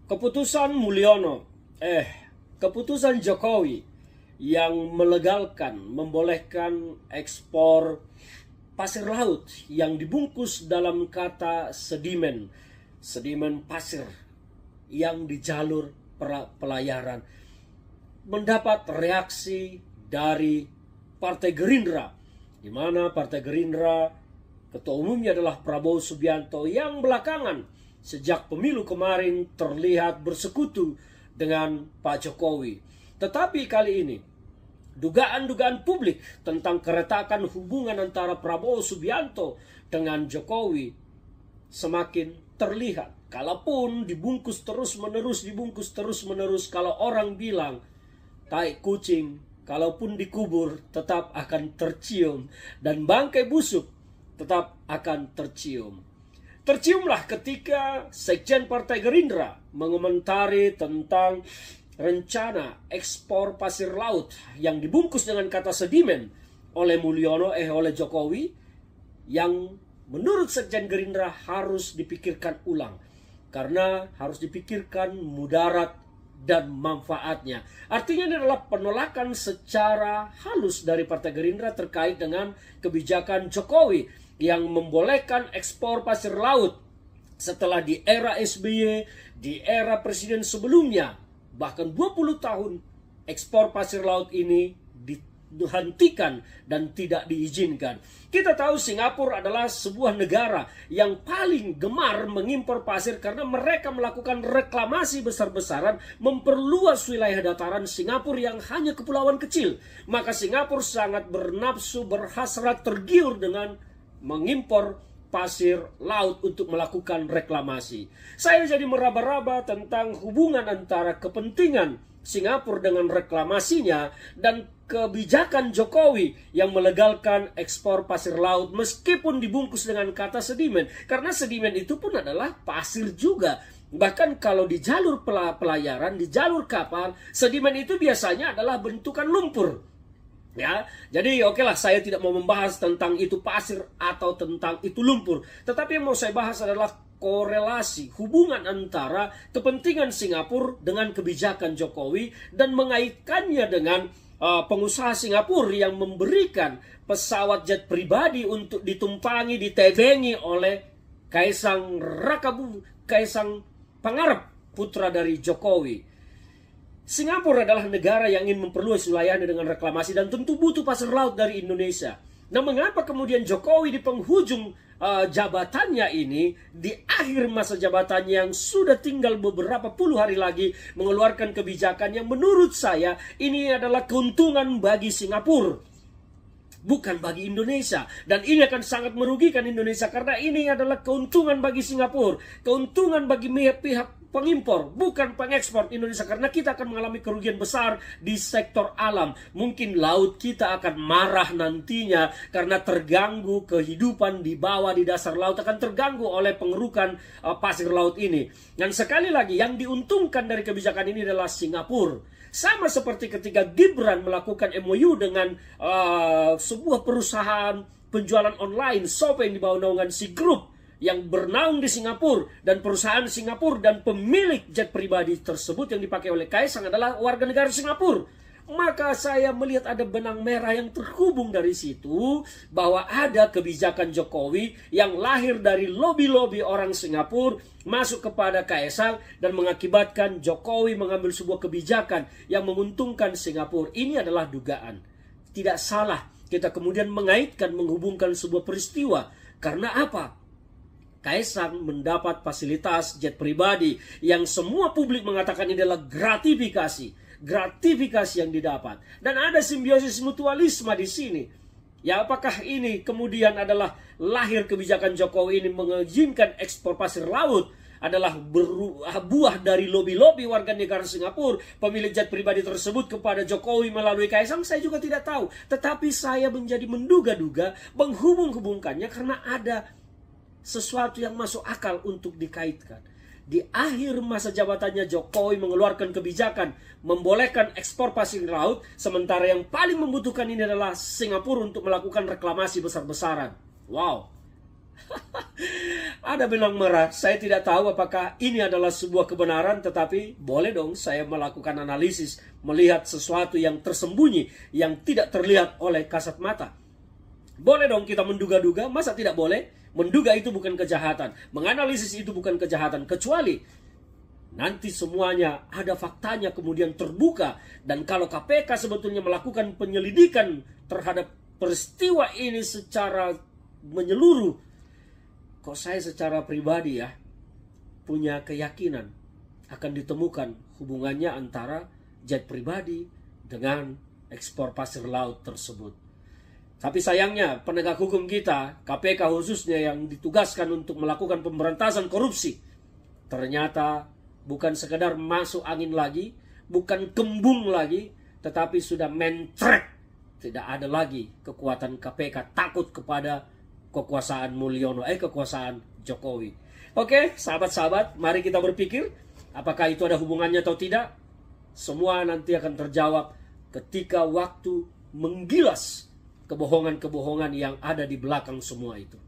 Keputusan Mulyono, keputusan Jokowi yang melegalkan, membolehkan ekspor pasir laut yang dibungkus dalam kata sedimen pasir yang di jalur pelayaran, mendapat reaksi dari Partai Gerindra, di mana Partai Gerindra ketua umumnya adalah Prabowo Subianto yang belakangan sejak pemilu kemarin terlihat bersekutu dengan Pak Jokowi. Tetapi kali ini dugaan-dugaan publik tentang keretakan hubungan antara Prabowo Subianto dengan Jokowi semakin terlihat. Kalaupun dibungkus terus-menerus, kalau orang bilang tai kucing, kalaupun dikubur tetap akan tercium, dan bangkai busuk tetap akan tercium. Terciumlah ketika Sekjen Partai Gerindra mengomentari tentang rencana ekspor pasir laut yang dibungkus dengan kata sedimen oleh Mulyono, oleh Jokowi, yang menurut Sekjen Gerindra harus dipikirkan ulang karena harus dipikirkan mudarat dan manfaatnya. Artinya ini adalah penolakan secara halus dari Partai Gerindra terkait dengan kebijakan Jokowi yang membolehkan ekspor pasir laut setelah di era SBY, di era presiden sebelumnya, bahkan 20 tahun ekspor pasir laut ini dihentikan dan tidak diizinkan. Kita tahu Singapura adalah sebuah negara yang paling gemar mengimpor pasir karena mereka melakukan reklamasi besar-besaran, memperluas wilayah dataran Singapura yang hanya kepulauan kecil. Maka Singapura sangat bernafsu, berhasrat, tergiur dengan mengimpor pasir laut untuk melakukan reklamasi. Saya jadi meraba-raba tentang hubungan antara kepentingan Singapura dengan reklamasinya dan kebijakan Jokowi yang melegalkan ekspor pasir laut meskipun dibungkus dengan kata sedimen. Karena sedimen itu pun adalah pasir juga. Bahkan kalau di jalur pelayaran, di jalur kapal, sedimen itu biasanya adalah bentukan lumpur. Ya, jadi okelah, saya tidak mau membahas tentang itu pasir atau tentang itu lumpur. Tetapi yang mau saya bahas adalah korelasi hubungan antara kepentingan Singapura dengan kebijakan Jokowi dan mengaitkannya dengan pengusaha Singapura yang memberikan pesawat jet pribadi untuk ditumpangi, ditebengi oleh Kaisang Pangarep, putra dari Jokowi. Singapura adalah negara yang ingin memperluas wilayahnya dengan reklamasi dan tentu butuh pasir laut dari Indonesia. Nah, mengapa kemudian Jokowi di penghujung jabatannya ini, di akhir masa jabatannya yang sudah tinggal beberapa puluh hari lagi, mengeluarkan kebijakan yang menurut saya ini adalah keuntungan bagi Singapura, bukan bagi Indonesia. Dan ini akan sangat merugikan Indonesia karena ini adalah keuntungan bagi Singapura, keuntungan bagi pihak pengimpor, bukan pengekspor Indonesia, karena kita akan mengalami kerugian besar di sektor alam. Mungkin laut kita akan marah nantinya karena terganggu kehidupan di bawah, di dasar laut akan terganggu oleh pengerukan pasir laut ini. Dan sekali lagi, yang diuntungkan dari kebijakan ini adalah Singapura. Sama seperti ketika Gibran melakukan MOU dengan sebuah perusahaan penjualan online, Shopee, yang di bawah naungan Si Group, yang bernaung di Singapura, dan perusahaan Singapura dan pemilik jet pribadi tersebut yang dipakai oleh Kaisang adalah warga negara Singapura. Maka saya melihat ada benang merah yang terhubung dari situ, bahwa ada kebijakan Jokowi yang lahir dari lobi-lobi orang Singapura masuk kepada Kaisang dan mengakibatkan Jokowi mengambil sebuah kebijakan yang menguntungkan Singapura. Ini adalah dugaan. Tidak salah kita kemudian mengaitkan, menghubungkan sebuah peristiwa. Karena apa? Kaisang mendapat fasilitas jet pribadi yang semua publik mengatakan ini adalah gratifikasi yang didapat, dan ada simbiosis mutualisme di sini. Ya, apakah ini kemudian adalah lahir kebijakan Jokowi ini mengizinkan ekspor pasir laut adalah buah dari lobi-lobi warga negara Singapura, pemilik jet pribadi tersebut, kepada Jokowi melalui Kaisang? Saya juga tidak tahu. Tetapi saya menjadi menduga-duga, menghubung-hubungkannya karena ada sesuatu yang masuk akal untuk dikaitkan. Di akhir masa jabatannya Jokowi mengeluarkan kebijakan membolehkan ekspor pasir laut, sementara yang paling membutuhkan ini adalah Singapura untuk melakukan reklamasi besar-besaran. Wow. Ada benang merah, saya tidak tahu apakah ini adalah sebuah kebenaran, tetapi boleh dong saya melakukan analisis, melihat sesuatu yang tersembunyi, yang tidak terlihat oleh kasat mata. Boleh dong kita menduga-duga, masa tidak boleh? Menduga itu bukan kejahatan, menganalisis itu bukan kejahatan, kecuali nanti semuanya ada faktanya kemudian terbuka. Dan kalau KPK sebetulnya melakukan penyelidikan terhadap peristiwa ini secara menyeluruh, kok saya secara pribadi ya punya keyakinan akan ditemukan hubungannya antara jet pribadi dengan ekspor pasir laut tersebut. Tapi sayangnya penegak hukum kita, KPK khususnya yang ditugaskan untuk melakukan pemberantasan korupsi, ternyata bukan sekedar masuk angin lagi, bukan kembung lagi, tetapi sudah mentrek. Tidak ada lagi kekuatan KPK takut kepada kekuasaan Mulyono, kekuasaan Jokowi. Oke, sahabat-sahabat, mari kita berpikir apakah itu ada hubungannya atau tidak. Semua nanti akan terjawab ketika waktu menggilas kebohongan-kebohongan yang ada di belakang semua itu.